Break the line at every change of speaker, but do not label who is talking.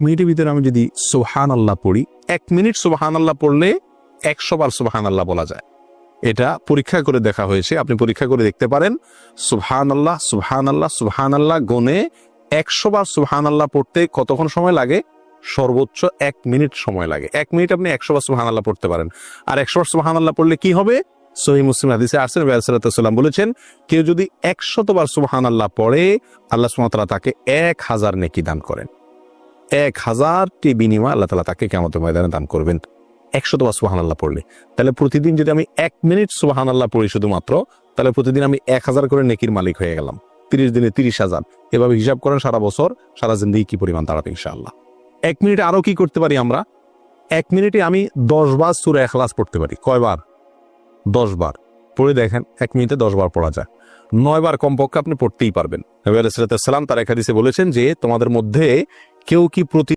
মিনিটের ভিতরে আমি যদি সুবহানাল্লাহ পড়ি, 1 মিনিট সুবহানাল্লাহ পড়লে 100 বার সুবহানাল্লাহ বলা যায়। এটা পরীক্ষা করে দেখা হয়েছে, আপনি পরীক্ষা করে দেখতে পারেন। সুবহানাল্লাহ সুবহানাল্লাহ সুবহানাল্লাহ গুনে 100 বার সুবহানাল্লাহ পড়তে কতক্ষণ সময় লাগে? সর্বোচ্চ 1 মিনিট সময় লাগে। 1 মিনিট আপনি 100 বার সুবহানাল্লাহ পড়তে পারেন। আর 100 বার সুবহানাল্লাহ পড়লে কি হবে? সহিহ মুসলিম হাদিসে আসছে, নবী সাল্লাল্লাহু আলাইহি ওয়াসাল্লাম বলেছেন, কেউ যদি 100 বার সুবহানাল্লাহ পড়ে, আল্লাহ সুবহানাহু ওয়া তাআলা তাকে 1000 নেকি দান করেন। 1000টি বিনিময় আল্লাহ তাআলা তাকে কিয়ামতের ময়দানে দান করবেন 100 বার সুবহানাল্লাহ পড়লে। তাহলে প্রতিদিন যদি আমি 1 মিনিট সুবহানাল্লাহ পড়ি শুধুমাত্র, তাহলে প্রতিদিন আমি 1000 করে নেকির মালিক হয়ে গেলাম। 30 দিনে 30,000। এভাবে হিসাব করেন সারা বছর, সারা জিন্দেগি কি পরিমাণ দাঁড়াবে ইনশাআল্লাহ। 1 মিনিটে আরো কি করতে পারি আমরা? 1 মিনিটে আমি 10 বার সূরা ইখলাস পড়তে পারি। কয়বার? 10 বার। পড়ে দেখেন 1 মিনিটে 10 বার পড়া যায়। 9 বার কমপক্ষে আপনি পড়তেই পারবেন। নবী সাল্লাল্লাহু আলাইহি ওয়াসাল্লাম তার এক হাদিসে বলেছেন যে তোমাদের মধ্যে কেউ কি প্রতি